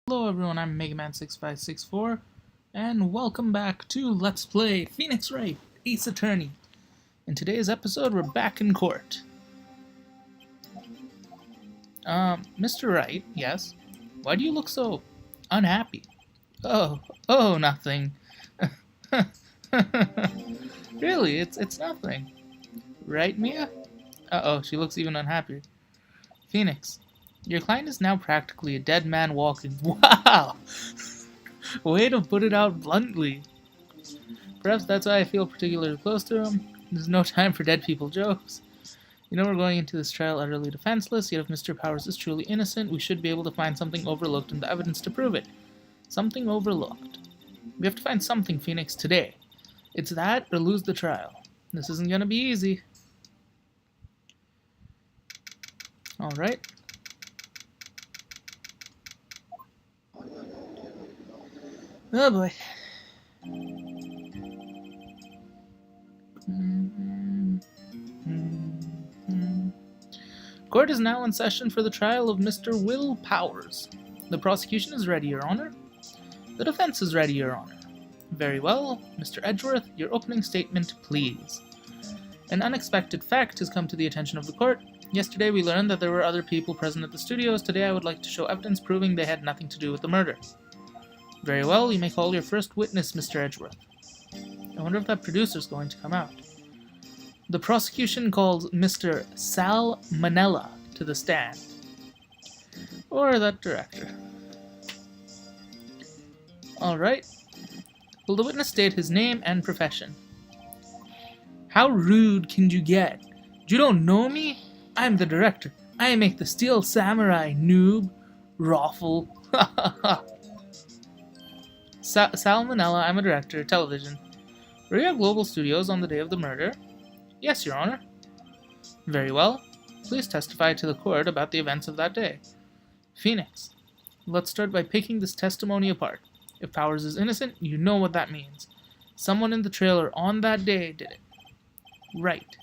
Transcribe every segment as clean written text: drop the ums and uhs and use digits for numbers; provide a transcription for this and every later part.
Hello everyone, I'm MegaMan6564, and welcome back to Let's Play Phoenix Wright, Ace Attorney. In today's episode, we're back in court. Mr. Wright, yes? Why do you look so unhappy? Oh, nothing. Really, it's nothing. Right, Mia? Uh-oh, she looks even unhappier. Phoenix, your client is now practically a dead man walking. Wow! Way to put it out bluntly. Perhaps that's why I feel particularly close to him. There's no time for dead people jokes. You know we're going into this trial utterly defenseless, yet if Mr. Powers is truly innocent, we should be able to find something overlooked in the evidence to prove it. Something overlooked. We have to find something, Phoenix, today. It's that or lose the trial. This isn't gonna be easy. Alright. Oh boy. Court is now in session for the trial of Mr. Will Powers. The prosecution is ready, Your Honor. The defense is ready, Your Honor. Very well. Mr. Edgeworth, your opening statement, please. An unexpected fact has come to the attention of the court. Yesterday we learned that there were other people present at the studios. Today I would like to show evidence proving they had nothing to do with the murder. Very well, you may call your first witness, Mr. Edgeworth. I wonder if that producer's going to come out. The prosecution calls Mr. Sal Manella to the stand. Or that director. Alright. Will the witness state his name and profession? How rude can you get? You don't know me? I'm the director. I make the Steel Samurai, noob. Raffle. Sal Manella, I'm a director, television. Were you at Global Studios on the day of the murder? Yes, Your Honor. Very well. Please testify to the court about the events of that day. Phoenix, let's start by picking this testimony apart. If Powers is innocent, you know what that means. Someone in the trailer on that day did it. Right.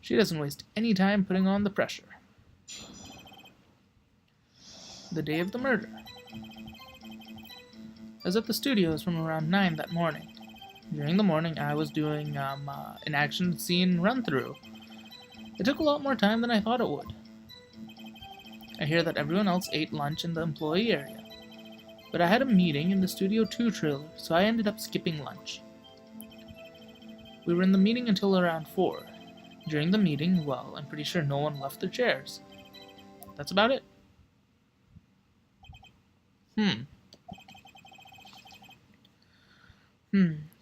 She doesn't waste any time putting on the pressure. The day of the murder. I was at the studios from around 9 that morning. During the morning, I was doing an action scene run-through. It took a lot more time than I thought it would. I hear that everyone else ate lunch in the employee area. But I had a meeting in the Studio 2 trailer, so I ended up skipping lunch. We were in the meeting until around 4. During the meeting, well, I'm pretty sure no one left their chairs. That's about it.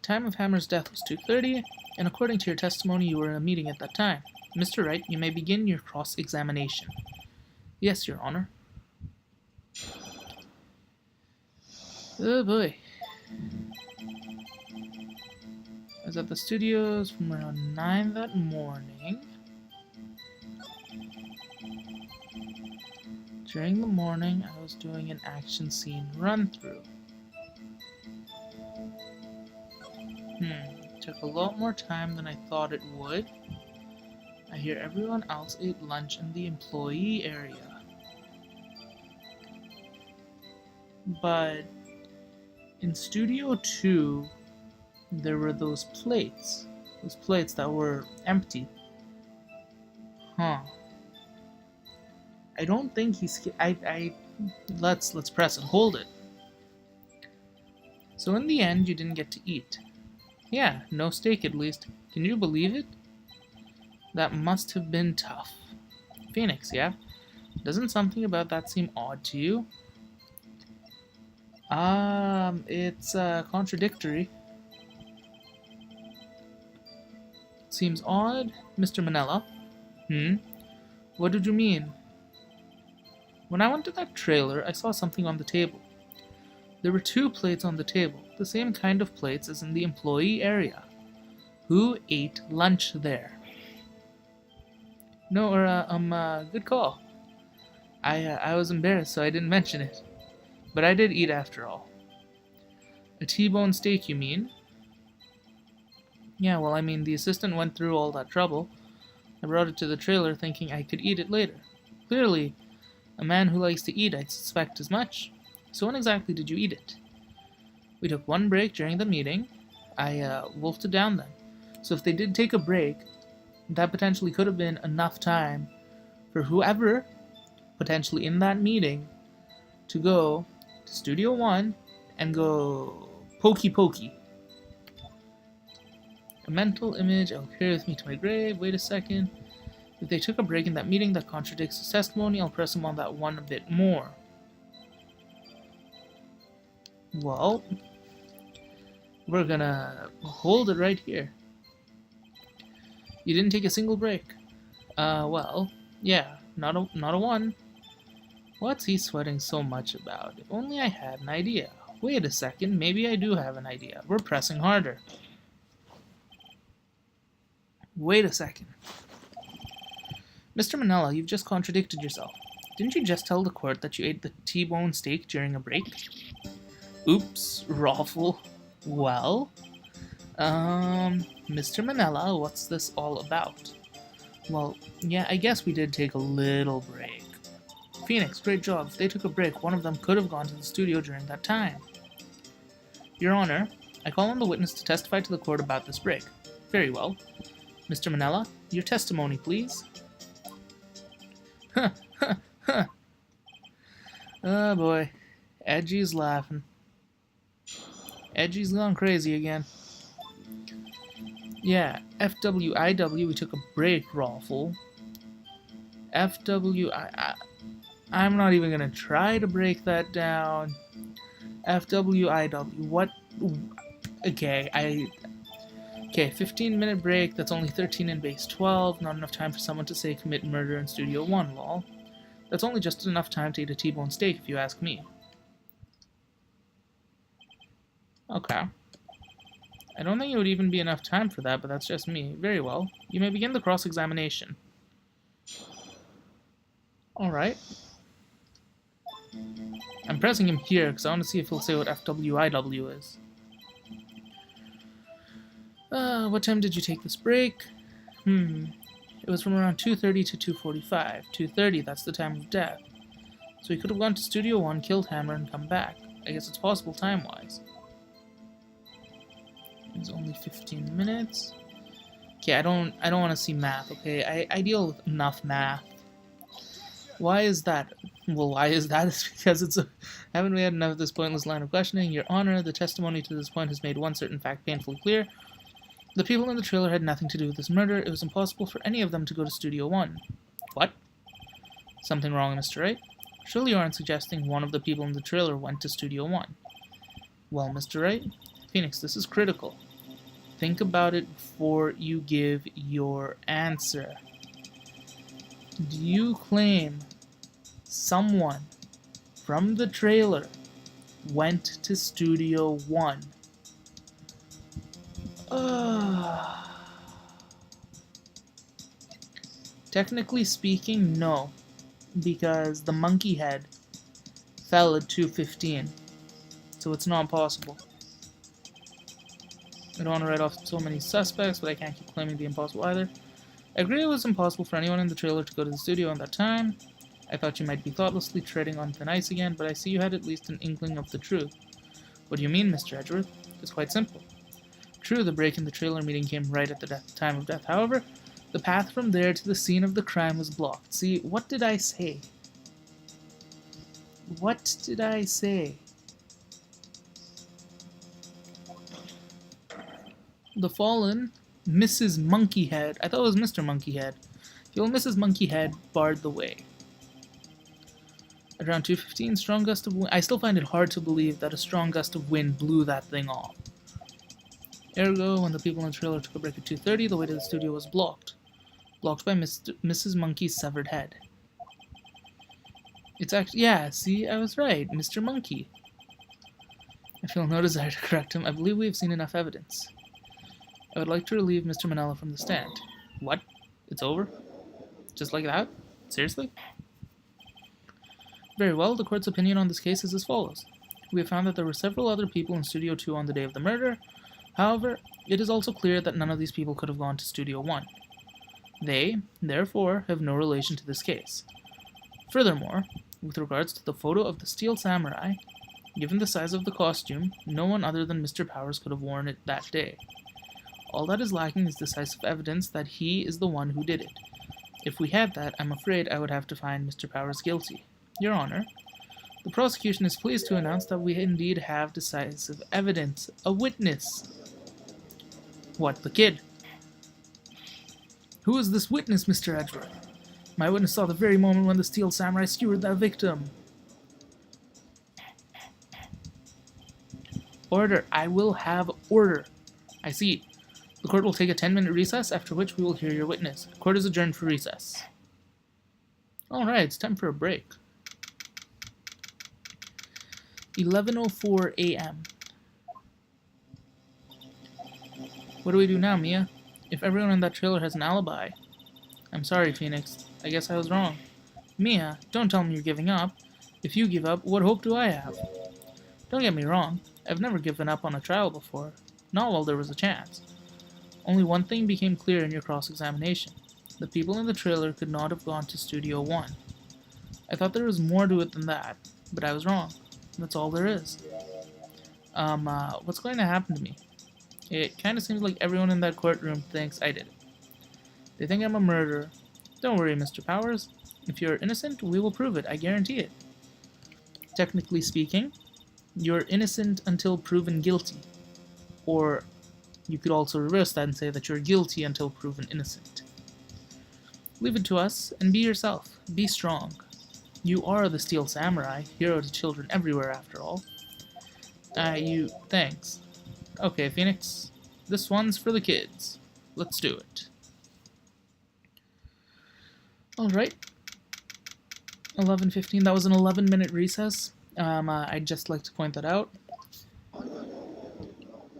Time of Hammer's death was 2:30, and according to your testimony, you were in a meeting at that time. Mr. Wright, you may begin your cross-examination. Yes, Your Honor. Oh boy. I was at the studios from around 9 that morning. During the morning, I was doing an action scene run-through. Took a lot more time than I thought it would. I hear everyone else ate lunch in the employee area. But in Studio 2, there were those plates that were empty. I don't think he's... Let's press and hold it. So in the end, you didn't get to eat. Yeah, no steak at least. Can you believe it? That must have been tough. Phoenix, yeah? Doesn't something about that seem odd to you? It's contradictory. Seems odd, Mr. Manella. What did you mean? When I went to that trailer, I saw something on the table. There were 2 plates on the table, the same kind of plates as in the employee area. Who ate lunch there? No, good call. I was embarrassed, so I didn't mention it. But I did eat after all. A T-bone steak, you mean? Yeah, well, I mean, the assistant went through all that trouble. I brought it to the trailer thinking I could eat it later. Clearly, a man who likes to eat, I'd suspect as much. So when exactly did you eat it? We took one break during the meeting. I wolfed it down then. So if they did take a break, that potentially could have been enough time for whoever potentially in that meeting to go to Studio One and go pokey pokey. A mental image I'll carry with me to my grave. Wait a second. If they took a break in that meeting that contradicts his testimony, I'll press him on that one a bit more. Well, we're gonna hold it right here. You didn't take a single break. Well, yeah, not a one. What's he sweating so much about? If only I had an idea. Wait a second, maybe I do have an idea. We're pressing harder. Wait a second. Mr. Manella, you've just contradicted yourself. Didn't you just tell the court that you ate the T-bone steak during a break? Oops, Raffle. Well, Mr. Manella, what's this all about? Well, yeah, I guess we did take a little break. Phoenix, great job. If they took a break, one of them could have gone to the studio during that time. Your Honor, I call on the witness to testify to the court about this break. Very well. Mr. Manella, your testimony, please. Oh boy, Edgy's laughing. Edgy's gone crazy again. Yeah, FWIW, we took a break, Raffle. I'm not even gonna try to break that down. FWIW, what? Okay, 15-minute break, that's only 13 in base 12, not enough time for someone to say commit murder in Studio 1, lol. That's only just enough time to eat a T-bone steak, if you ask me. Okay. I don't think it would even be enough time for that, but that's just me. Very well. You may begin the cross-examination. Alright. I'm pressing him here, because I want to see if he'll say what FWIW is. What time did you take this break? It was from around 2:30 to 2:45. 2:30, that's the time of death. So he could have gone to Studio 1, killed Hammer, and come back. I guess it's possible time-wise. It's only 15 minutes. Okay, I don't want to see math, okay? I deal with enough math. Why is that? Well, why is that? It's because haven't we had enough of this pointless line of questioning? Your Honor, the testimony to this point has made one certain fact painfully clear. The people in the trailer had nothing to do with this murder. It was impossible for any of them to go to Studio 1. What? Something wrong, Mr. Wright? Surely you aren't suggesting one of the people in the trailer went to Studio 1. Well, Mr. Wright? Phoenix, this is critical. Think about it before you give your answer. Do you claim someone from the trailer went to Studio 1? Technically speaking, no. Because the monkey head fell at 2:15. So it's not possible. I don't want to write off so many suspects, but I can't keep claiming the impossible either. I agree it was impossible for anyone in the trailer to go to the studio at that time. I thought you might be thoughtlessly treading on thin ice again, but I see you had at least an inkling of the truth. What do you mean, Mr. Edgeworth? It's quite simple. True, the break in the trailer meeting came right at the time of death. However, the path from there to the scene of the crime was blocked. See, what did I say? What did I say? The fallen Mrs. Monkeyhead. I thought it was Mr. Monkeyhead. The old Mrs. Monkeyhead barred the way. At around 2:15, strong gust of wind. I still find it hard to believe that a strong gust of wind blew that thing off. Ergo, when the people in the trailer took a break at 2:30, the way to the studio was blocked. Blocked by Mrs. Monkey's severed head. It's actually, yeah, see, I was right, Mr. Monkey. I feel no desire to correct him. I believe we have seen enough evidence. I would like to relieve Mr. Manella from the stand. What? It's over? Just like that? Seriously? Very well, the court's opinion on this case is as follows. We have found that there were several other people in Studio 2 on the day of the murder. However, it is also clear that none of these people could have gone to Studio 1. They, therefore, have no relation to this case. Furthermore, with regards to the photo of the Steel Samurai, Given the size of the costume, no one other than Mr. Powers could have worn it that day. All that is lacking is decisive evidence that he is the one who did it. If we had that, I'm afraid I would have to find Mr. Powers guilty. Your Honor, the prosecution is pleased to announce that we indeed have decisive evidence. A witness. What, the kid? Who is this witness, Mr. Edgeworth? My witness saw the very moment when the Steel Samurai skewered that victim. Order. I will have order. I see. The court will take a 10-minute recess, after which we will hear your witness. Court is adjourned for recess. Alright, it's time for a break. 11:04 a.m. What do we do now, Mia? If everyone in that trailer has an alibi... I'm sorry, Phoenix. I guess I was wrong. Mia, don't tell me you're giving up. If you give up, what hope do I have? Don't get me wrong. I've never given up on a trial before. Not while there was a chance. Only one thing became clear in your cross-examination. The people in the trailer could not have gone to Studio 1. I thought there was more to it than that, but I was wrong. That's all there is. What's going to happen to me? It kind of seems like everyone in that courtroom thinks I did it. They think I'm a murderer. Don't worry, Mr. Powers. If you're innocent, we will prove it. I guarantee it. Technically speaking, you're innocent until proven guilty. Or you could also reverse that and say that you're guilty until proven innocent. Leave it to us and be yourself. Be strong. You are the Steel Samurai, hero to children everywhere after all. Thanks. Okay, Phoenix. This one's for the kids. Let's do it. Alright. 11:15. That was an 11-minute recess. I'd just like to point that out.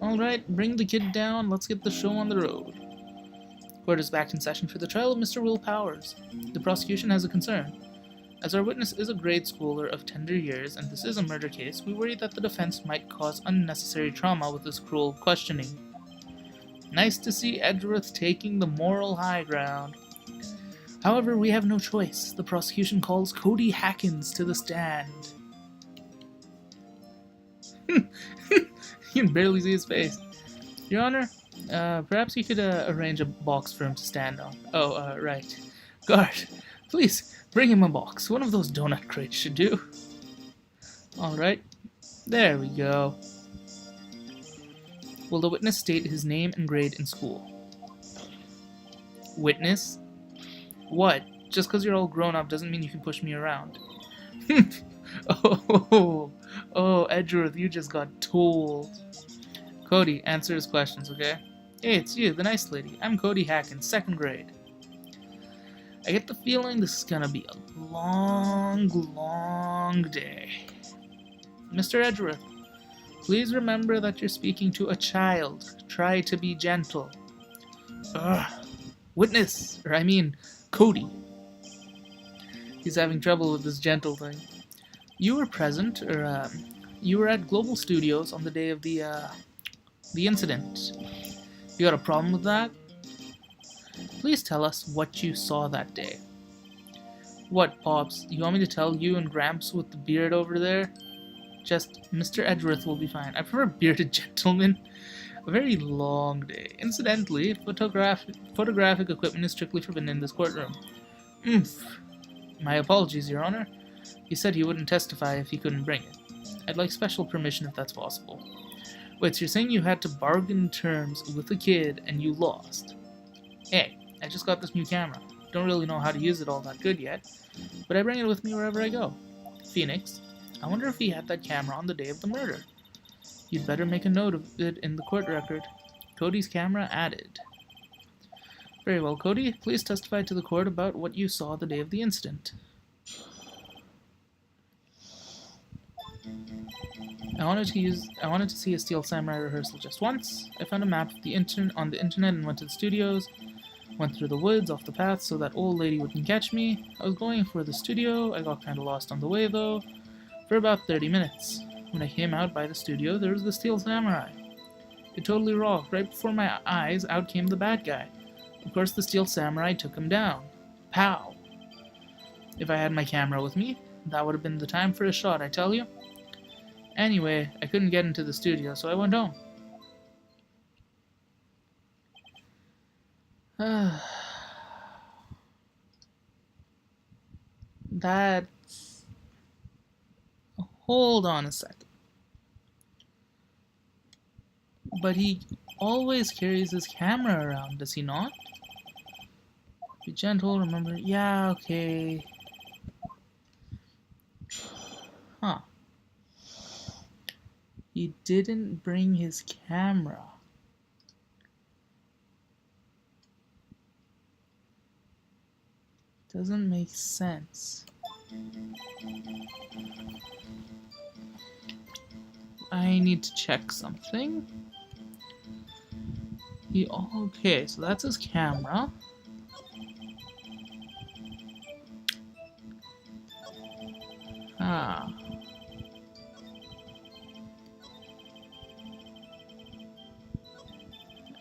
Alright, bring the kid down. Let's get the show on the road. Court is back in session for the trial of Mr. Will Powers. The prosecution has a concern. As our witness is a grade schooler of tender years, and this is a murder case, we worry that the defense might cause unnecessary trauma with this cruel questioning. Nice to see Edgeworth taking the moral high ground. However, we have no choice. The prosecution calls Cody Hackins to the stand. You can barely see his face. Your Honor, perhaps you could arrange a box for him to stand on. Oh, right. Guard, please, bring him a box. One of those donut crates should do. Alright. There we go. Will the witness state his name and grade in school? Witness? What? Just because you're all grown up doesn't mean you can push me around. Oh, Edgeworth, you just got told. Cody, answer his questions, okay? Hey, it's you, the nice lady. I'm Cody Hackins, 2nd grade. I get the feeling this is gonna be a long, long day. Mr. Edgeworth, please remember that you're speaking to a child. Try to be gentle. Witness, Cody. He's having trouble with this gentle thing. You were present, you were at Global Studios on the day of the incident. You got a problem with that? Please tell us what you saw that day. What, Pops? You want me to tell you and Gramps with the beard over there? Just, Mr. Edgeworth will be fine. I prefer bearded gentlemen. A very long day. Incidentally, photographic equipment is strictly forbidden in this courtroom. My apologies, Your Honor. He said he wouldn't testify if he couldn't bring it. I'd like special permission if that's possible. Wait, so you're saying you had to bargain terms with a kid and you lost? Hey, I just got this new camera. Don't really know how to use it all that good yet, but I bring it with me wherever I go. Phoenix, I wonder if he had that camera on the day of the murder. You'd better make a note of it in the court record. Cody's camera added. Very well, Cody. Please testify to the court about what you saw the day of the incident. I wanted to see a Steel Samurai rehearsal just once. I found a map of on the internet and went to the studios. Went through the woods, off the path, so that old lady wouldn't catch me. I was going for the studio. I got kinda lost on the way, though, for about 30 minutes. When I came out by the studio, there was the Steel Samurai. It totally rocked. Right before my eyes, out came the bad guy. Of course, the Steel Samurai took him down. Pow! If I had my camera with me, that would have been the time for a shot, I tell you. Anyway, I couldn't get into the studio, so I went home. That's... Hold on a second. But he always carries his camera around, does he not? Be gentle, remember... Yeah, okay. Huh. He didn't bring his camera. Doesn't make sense. I need to check something. Okay, so that's his camera. Ah.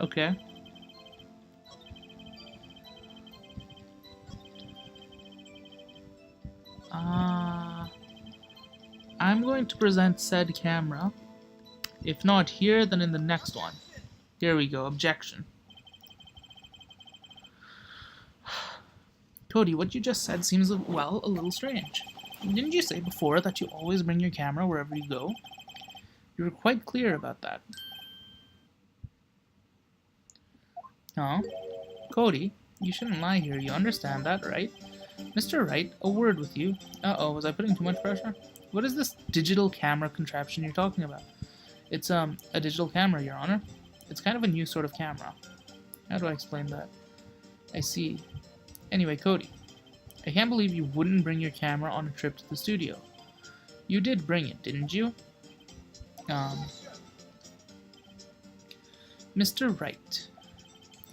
Okay. I'm going to present said camera. If not here, then in the next one. Here we go. Objection. Cody, what you just said seems, well, a little strange. Didn't you say before that you always bring your camera wherever you go? You were quite clear about that. Huh? Cody, you shouldn't lie here. You understand that, right? Mr. Wright, a word with you. Uh-oh, was I putting too much pressure? What is this digital camera contraption you're talking about? It's, a digital camera, Your Honor. It's kind of a new sort of camera. How do I explain that? I see. Anyway, Cody, I can't believe you wouldn't bring your camera on a trip to the studio. You did bring it, didn't you? Mr. Wright,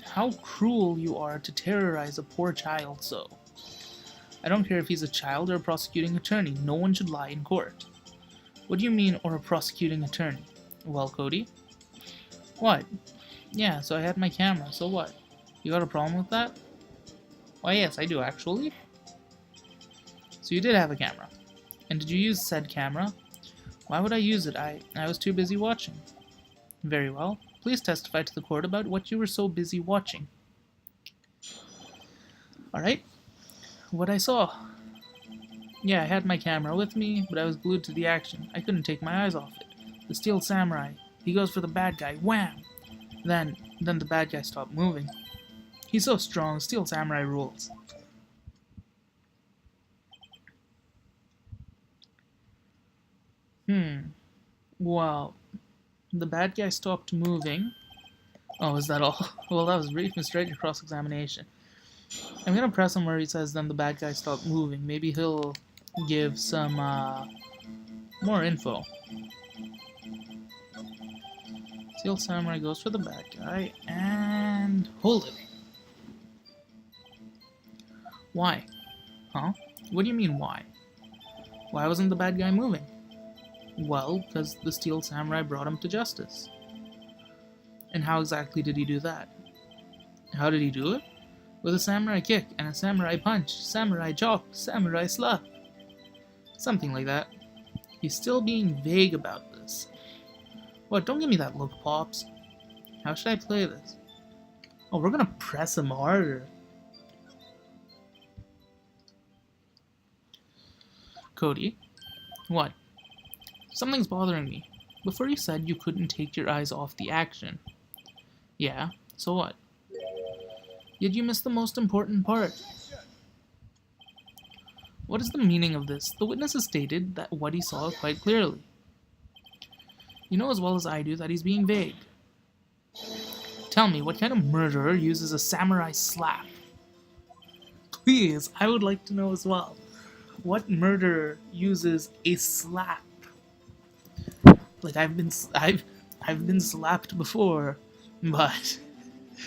how cruel you are to terrorize a poor child so. I don't care if he's a child or a prosecuting attorney. No one should lie in court. What do you mean, or a prosecuting attorney? Well, Cody? What? Yeah, so I had my camera, so what? You got a problem with that? Why, yes, I do, actually. So you did have a camera. And did you use said camera? Why would I use it? I was too busy watching. Very well. Please testify to the court about what you were so busy watching. Alright. What I saw. Yeah, I had my camera with me, but I was glued to the action. I couldn't take my eyes off it. The Steel Samurai. He goes for the bad guy. Wham! Then the bad guy stopped moving. He's so strong. Steel Samurai rules. Well, the bad guy stopped moving. Oh, is that all? Well, that was brief and straight cross-examination. I'm gonna press him where he says then the bad guy stopped moving. Maybe he'll give some more info. Steel Samurai goes for the bad guy and hold it. Why? Huh? What do you mean why? Why wasn't the bad guy moving? Well, because the Steel Samurai brought him to justice. And how exactly did he do that? How did he do it? With a samurai kick and a samurai punch, samurai chop, samurai slap. Something like that. He's still being vague about this. What, don't give me that look, Pops. How should I play this? Oh, we're gonna press him harder. Cody? What? Something's bothering me. Before you said you couldn't take your eyes off the action. Yeah, so what? Yet you missed the most important part. What is the meaning of this? The witness has stated that what he saw quite clearly. You know as well as I do that he's being vague. Tell me, what kind of murderer uses a samurai slap? Please, I would like to know as well. What murderer uses a slap? Like I've been slapped before, but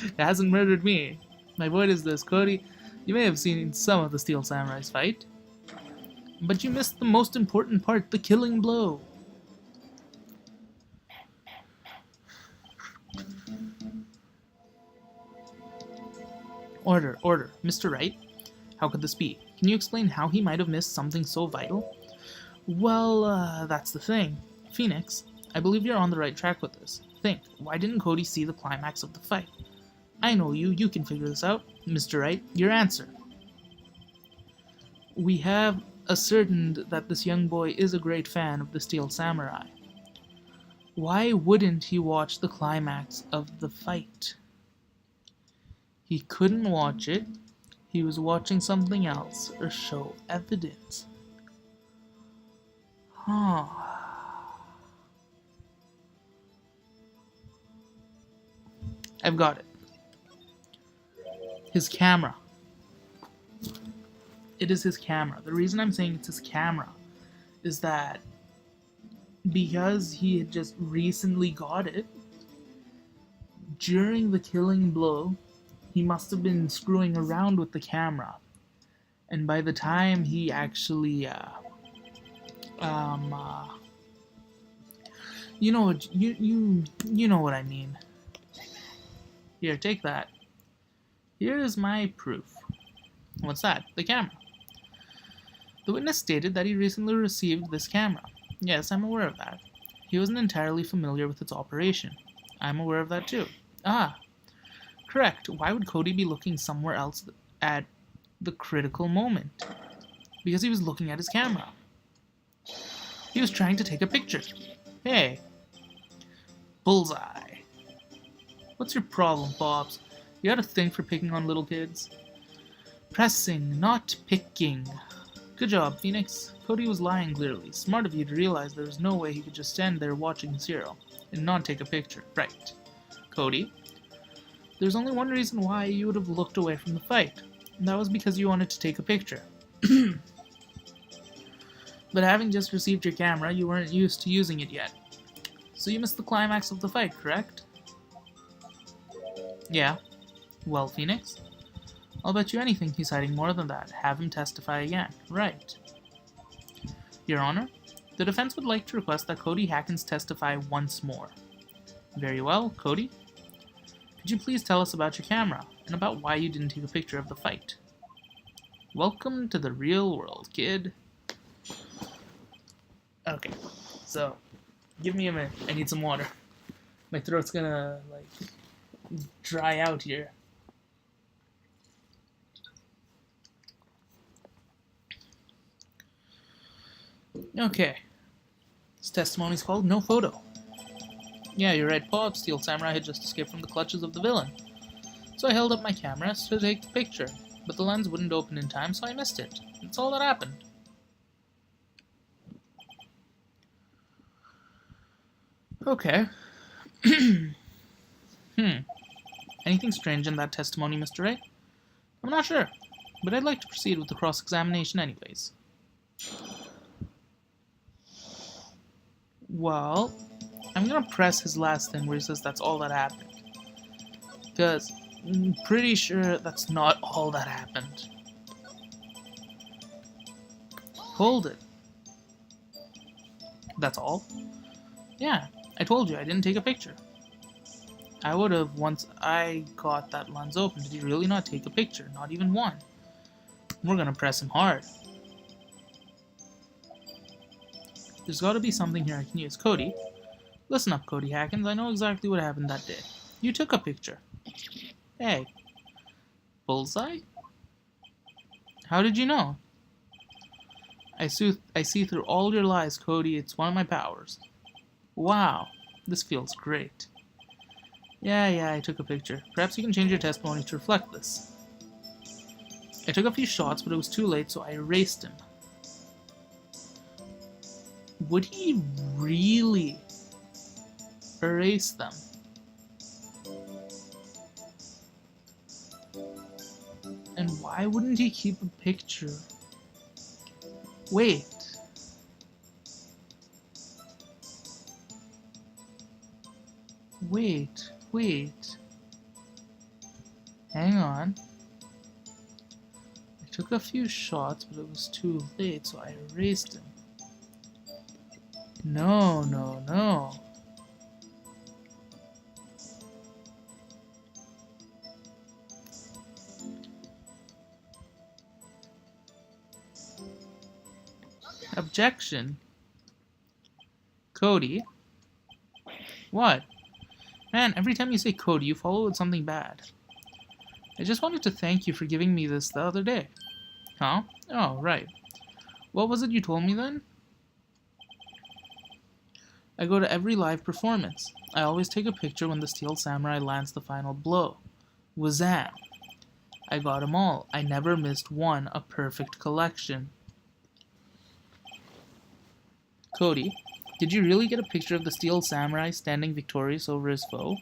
it hasn't murdered me. My point is this, Cody. You may have seen some of the Steel Samurais fight, but you missed the most important part, the killing blow. Order, order. Mr. Wright, how could this be? Can you explain how he might have missed something so vital? Well, that's the thing. Phoenix, I believe you're on the right track with this. Think, why didn't Cody see the climax of the fight? I know you can figure this out. Mr. Wright, your answer. We have ascertained that this young boy is a great fan of the Steel Samurai. Why wouldn't he watch the climax of the fight? He couldn't watch it. He was watching something else or show evidence. Huh. I've got it. His camera. It is his camera. The reason I'm saying it's his camera is that because he had just recently got it, during the killing blow, he must have been screwing around with the camera. And by the time he actually, you know what I mean. Here, take that. Here is my proof. What's that? The camera. The witness stated that he recently received this camera. Yes, I'm aware of that. He wasn't entirely familiar with its operation. I'm aware of that too. Ah, correct. Why would Cody be looking somewhere else at the critical moment? Because he was looking at his camera. He was trying to take a picture. Hey. Bullseye. What's your problem, Bobs? You got a thing for picking on little kids? Pressing, not picking. Good job, Phoenix. Cody was lying clearly. Smart of you to realize there was no way he could just stand there watching Zero and not take a picture. Right. Cody, there's only one reason why you would have looked away from the fight, and that was because you wanted to take a picture. But having just received your camera, you weren't used to using it yet. So you missed the climax of the fight, correct? Yeah. Well, Phoenix, I'll bet you anything he's hiding more than that. Have him testify again. Right. Your Honor, the defense would like to request that Cody Hackins testify once more. Very well, Cody. Could you please tell us about your camera, and about why you didn't take a picture of the fight? Welcome to the real world, kid. Okay, so, give me a minute. I need some water. My throat's gonna, dry out here. Okay. This testimony's called No Photo. Yeah, you're right, Bob. Steel Samurai had just escaped from the clutches of the villain. So I held up my camera to take the picture, but the lens wouldn't open in time, so I missed it. That's all that happened. Okay. Anything strange in that testimony, Mr. Wright? I'm not sure, but I'd like to proceed with the cross-examination anyways. Well, I'm gonna press his last thing where he says that's all that happened. Because I'm pretty sure that's not all that happened. Hold it. That's all? Yeah, I told you I didn't take a picture. I would have once I got that lens open. Did he really not take a picture? Not even one. We're gonna press him hard. There's gotta be something here I can use. Cody, listen up, Cody Hackins. I know exactly what happened that day. You took a picture. Hey. Bullseye? How did you know? I see through all your lies, Cody. It's one of my powers. Wow. This feels great. Yeah, I took a picture. Perhaps you can change your testimony to reflect this. I took a few shots, but it was too late, so I erased him. Would he really erase them? And why wouldn't he keep a picture? Wait. Hang on. I took a few shots, but it was too late, so I erased him. No. Objection. Cody? What? Man, every time you say Cody, you follow with something bad. I just wanted to thank you for giving me this the other day. Huh? Oh, right. What was it you told me then? I go to every live performance. I always take a picture when the Steel Samurai lands the final blow. Wazam! I got 'em all. I never missed one. A perfect collection. Cody, did you really get a picture of the Steel Samurai standing victorious over his foe?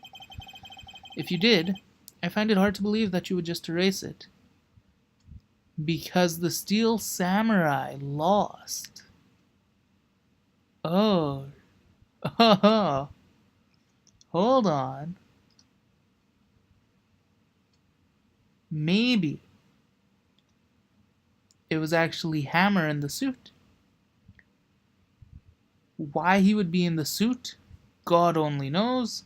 If you did, I find it hard to believe that you would just erase it. Because the Steel Samurai lost. Oh. Oh. Hold on. Maybe it was actually Hammer in the suit. Why he would be in the suit, God only knows.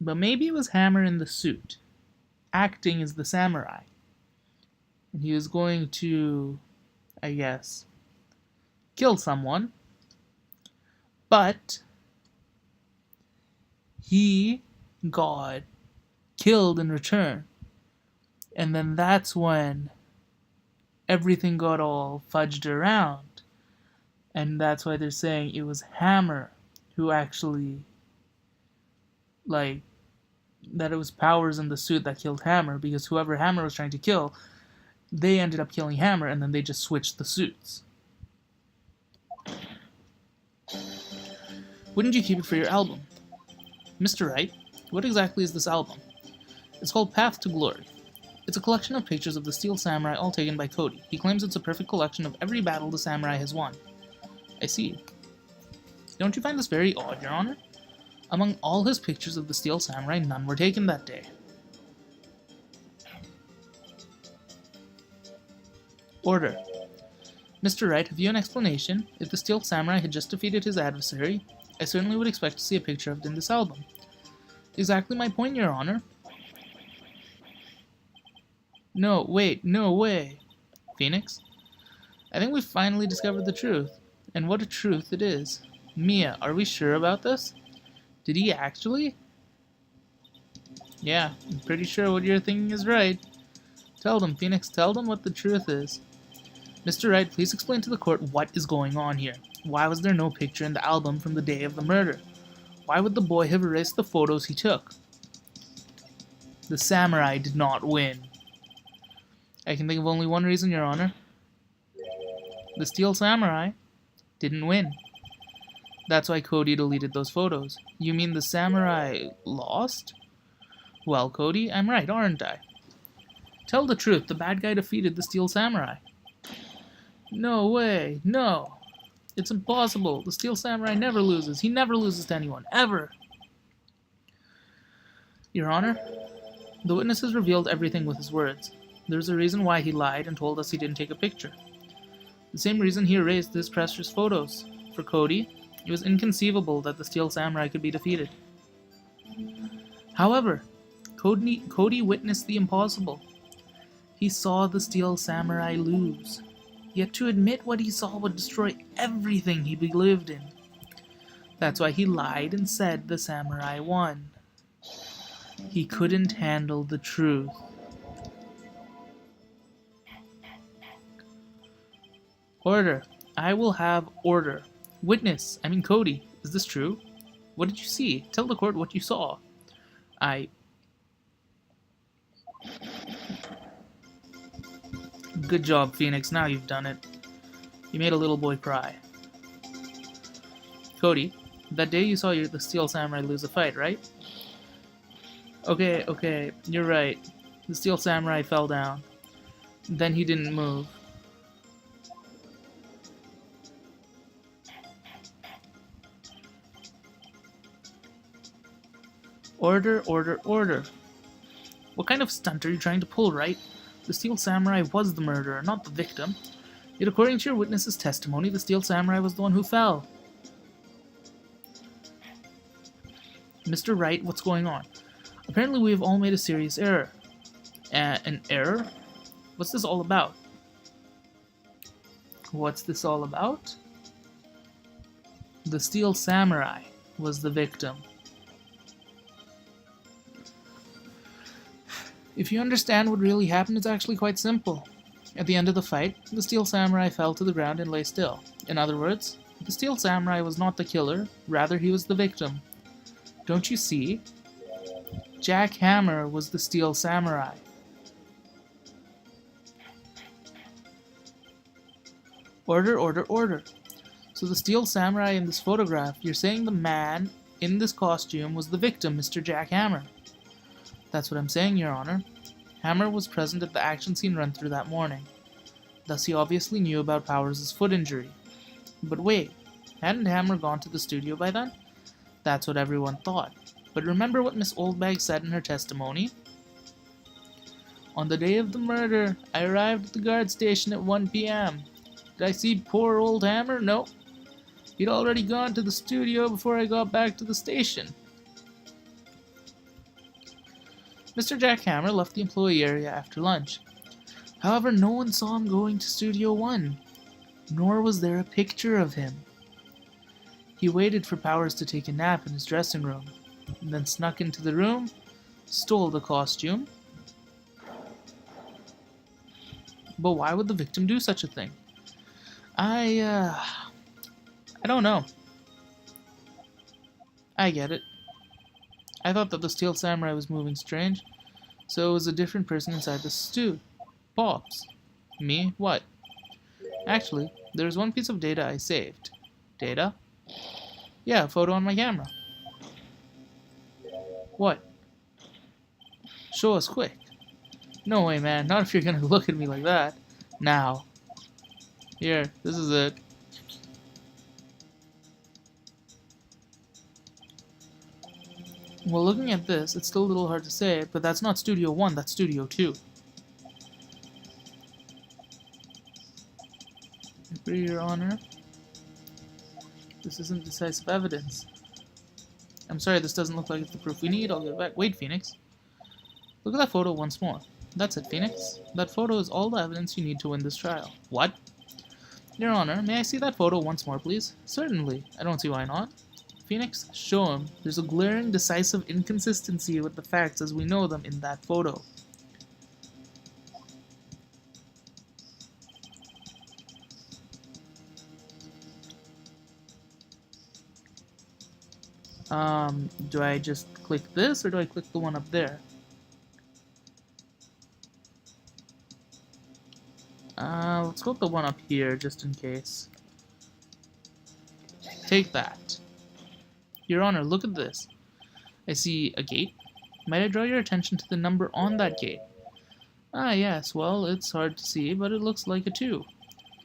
But maybe it was Hammer in the suit, acting as the samurai. And he was going to, I guess, kill someone. But he got killed in return. And then that's when everything got all fudged around. And that's why they're saying it was Hammer who actually, that it was Powers in the suit that killed Hammer, because whoever Hammer was trying to kill, they ended up killing Hammer, and then they just switched the suits. Wouldn't you keep it for your album? Mr. Wright, what exactly is this album? It's called Path to Glory. It's a collection of pictures of the Steel Samurai, all taken by Cody. He claims it's a perfect collection of every battle the samurai has won. I see. Don't you find this very odd, Your Honor? Among all his pictures of the Steel Samurai, none were taken that day. Order. Mr. Wright, have you an explanation? If the Steel Samurai had just defeated his adversary, I certainly would expect to see a picture of it in this album. Exactly my point, Your Honor. No, wait, no way. Phoenix? I think we've finally discovered the truth. And what a truth it is. Mia, are we sure about this? Did he actually? Yeah, I'm pretty sure what you're thinking is right. Tell them, Phoenix, tell them what the truth is. Mr. Wright, please explain to the court what is going on here. Why was there no picture in the album from the day of the murder? Why would the boy have erased the photos he took? The samurai did not win. I can think of only one reason, Your Honor. The Steel Samurai didn't win. That's why Cody deleted those photos. You mean the samurai lost? Well, Cody, I'm right, aren't I? Tell the truth, the bad guy defeated the Steel Samurai. No way, no. It's impossible. The Steel Samurai never loses. He never loses to anyone, ever. Your Honor, the witness has revealed everything with his words. There's a reason why he lied and told us he didn't take a picture. The same reason he erased his precious photos. For Cody, it was inconceivable that the Steel Samurai could be defeated. However, Cody witnessed the impossible. He saw the Steel Samurai lose. Yet to admit what he saw would destroy everything he believed in. That's why he lied and said the samurai won. He couldn't handle the truth. Order. I will have order. Witness, Cody, is this true? What did you see? Tell the court what you saw. Good job, Phoenix. Now you've done it. You made a little boy cry. Cody, that day you saw the Steel Samurai lose a fight, right? Okay, you're right. The Steel Samurai fell down. Then he didn't move. Order, order, order. What kind of stunt are you trying to pull, Wright? The Steel Samurai was the murderer, not the victim. Yet according to your witness's testimony, the Steel Samurai was the one who fell. Mr. Wright, what's going on? Apparently we have all made a serious error. An error? What's this all about? What's this all about? The Steel Samurai was the victim. If you understand what really happened, it's actually quite simple. At the end of the fight, the Steel Samurai fell to the ground and lay still. In other words, the Steel Samurai was not the killer, rather he was the victim. Don't you see? Jack Hammer was the Steel Samurai. Order, order, order. So the Steel Samurai in this photograph, you're saying the man in this costume was the victim, Mr. Jack Hammer. That's what I'm saying, Your Honor. Hammer was present at the action scene run-through that morning. Thus he obviously knew about Powers' foot injury. But wait, hadn't Hammer gone to the studio by then? That's what everyone thought. But remember what Miss Oldbag said in her testimony? On the day of the murder, I arrived at the guard station at 1 p.m. Did I see poor old Hammer? No. He'd already gone to the studio before I got back to the station. Mr. Jack Hammer left the employee area after lunch. However, no one saw him going to Studio 1, nor was there a picture of him. He waited for Powers to take a nap in his dressing room, and then snuck into the room, stole the costume. But why would the victim do such a thing? I don't know. I get it. I thought that the Steel Samurai was moving strange, so it was a different person inside the stew. Pops. Me? What? Actually, there's one piece of data I saved. Data? Yeah, a photo on my camera. What? Show us quick. No way, man. Not if you're gonna look at me like that. Now. Here, this is it. Well, looking at this, it's still a little hard to say, but that's not Studio 1, that's Studio 2. Your Honor, this isn't decisive evidence. I'm sorry, this doesn't look like it's the proof we need. I'll give it back. Wait, Phoenix. Look at that photo once more. That's it, Phoenix. That photo is all the evidence you need to win this trial. What? Your Honor, may I see that photo once more, please? Certainly. I don't see why not. Phoenix, show him. There's a glaring, decisive inconsistency with the facts as we know them in that photo. Do I just click this, or do I click the one up there? Let's go with the one up here, just in case. Take that. Your Honor, look at this. I see a gate. Might I draw your attention to the number on that gate? Ah, yes, well, it's hard to see, but it looks like a 2.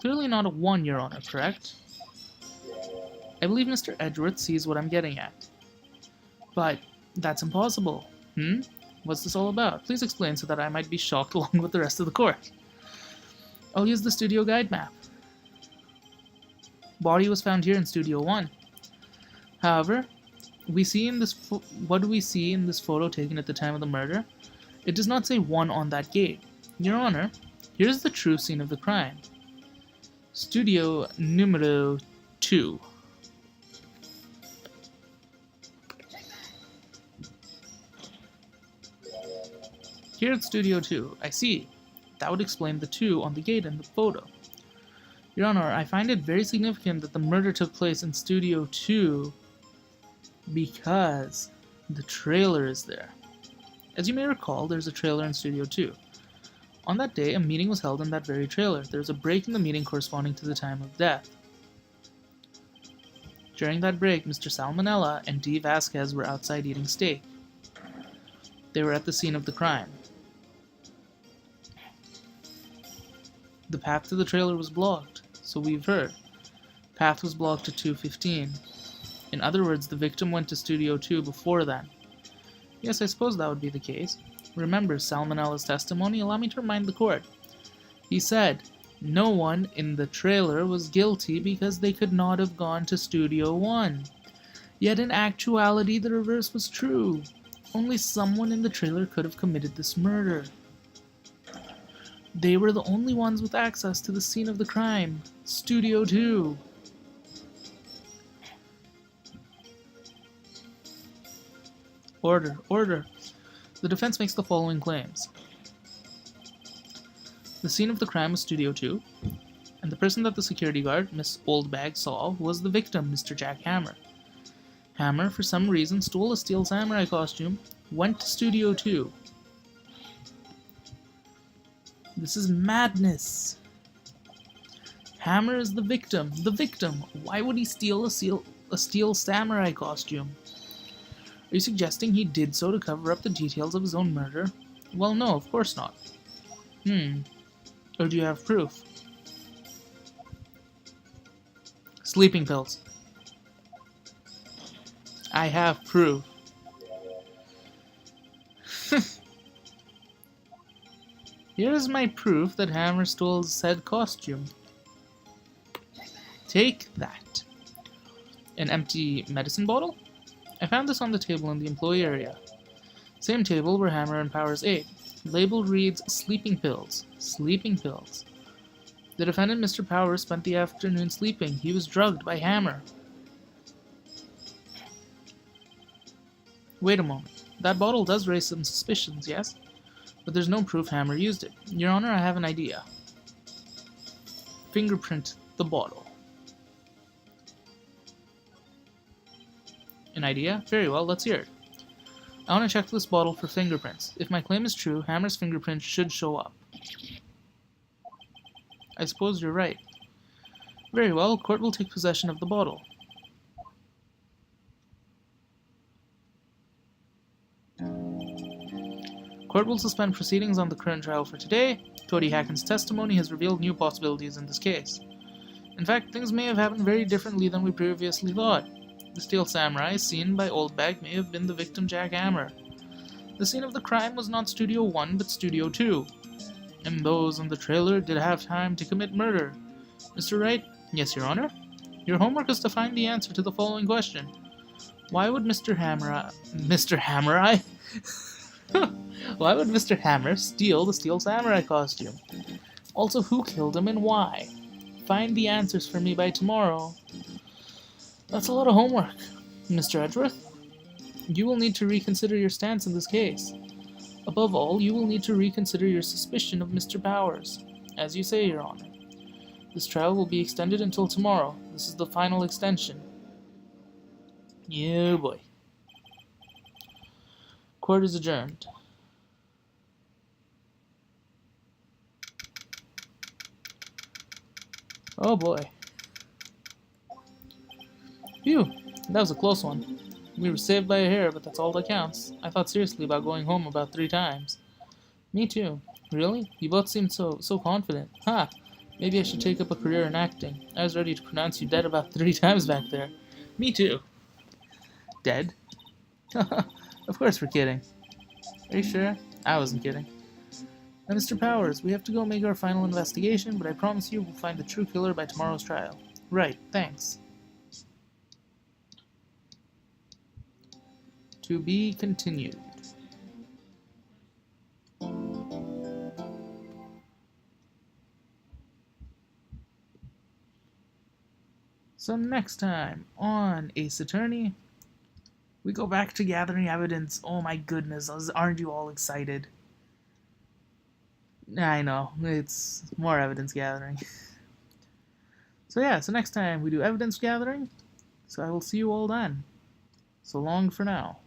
Clearly not a 1, Your Honor, correct? I believe Mr. Edgeworth sees what I'm getting at. But that's impossible. What's this all about? Please explain so that I might be shocked along with the rest of the court. I'll use the studio guide map. Body was found here in Studio 1. However, what do we see in this photo taken at the time of the murder? It does not say 1 on that gate. Your Honor, here's the true scene of the crime. Studio numero 2. Here at Studio 2, I see. That would explain the 2 on the gate in the photo. Your Honor, I find it very significant that the murder took place in Studio 2 because the trailer is there. As you may recall, there's a trailer in Studio 2. On that day, a meeting was held in that very trailer. There was a break in the meeting corresponding to the time of death. During that break, Mr. Salmonella and D. Vasquez were outside eating steak. They were at the scene of the crime. The path to the trailer was blocked, so we've heard. Path was blocked at 2:15. In other words, the victim went to Studio 2 before then. Yes, I suppose that would be the case. Remember Salmonella's testimony? Allow me to remind the court. He said, no one in the trailer was guilty because they could not have gone to Studio 1. Yet in actuality, the reverse was true. Only someone in the trailer could have committed this murder. They were the only ones with access to the scene of the crime, Studio 2. Order, order. The defense makes the following claims. The scene of the crime was Studio 2, and the person that the security guard, Miss Oldbag, saw was the victim, Mr. Jack Hammer. Hammer, for some reason, stole a steel samurai costume, went to Studio 2. This is madness. Hammer is the victim. The victim. Why would he steal a steel samurai costume? Are you suggesting he did so to cover up the details of his own murder? Well, no, of course not. Or do you have proof? Sleeping pills. I have proof. Here is my proof that Hammer stole said costume. Take that. An empty medicine bottle? I found this on the table in the employee area. Same table where Hammer and Powers ate. Label reads sleeping pills. Sleeping pills. The defendant, Mr. Powers, spent the afternoon sleeping. He was drugged by Hammer. Wait a moment. That bottle does raise some suspicions, yes? But there's no proof Hammer used it. Your Honor, I have an idea. Fingerprint the bottle. An idea? Very well, let's hear it. I want to check this bottle for fingerprints. If my claim is true, Hammer's fingerprint should show up. I suppose you're right. Very well, court will take possession of the bottle. Court will suspend proceedings on the current trial for today. Cody Hacken's testimony has revealed new possibilities in this case. In fact, things may have happened very differently than we previously thought. The steel samurai seen by Oldbag may have been the victim Jack Hammer. The scene of the crime was not Studio 1 but Studio 2. And those in the trailer did have time to commit murder. Mr. Wright? Yes, Your Honor? Your homework is to find the answer to the following question. Why would Mr. Hammer... Why would Mr. Hammer steal the steel samurai costume? Also, who killed him and why? Find the answers for me by tomorrow. That's a lot of homework. Mr. Edgeworth, you will need to reconsider your stance in this case. Above all, you will need to reconsider your suspicion of Mr. Powers. As you say, Your Honor. This trial will be extended until tomorrow. This is the final extension. Yeah, boy. Court is adjourned. Oh boy. Phew, that was a close one. We were saved by a hair, but that's all that counts. I thought seriously about going home about 3 times. Me too. Really? You both seemed so confident. Ha! Maybe I should take up a career in acting. I was ready to pronounce you dead about 3 times back there. Me too. Dead? Of course we're kidding. Are you sure? I wasn't kidding. Now, Mr. Powers, we have to go make our final investigation, but I promise you we'll find the true killer by tomorrow's trial. Right, thanks. To be continued. So next time on Ace Attorney, we go back to gathering evidence. Oh my goodness, aren't you all excited? I know, it's more evidence gathering. So yeah, so next time we do evidence gathering, so I will see you all then. So long for now.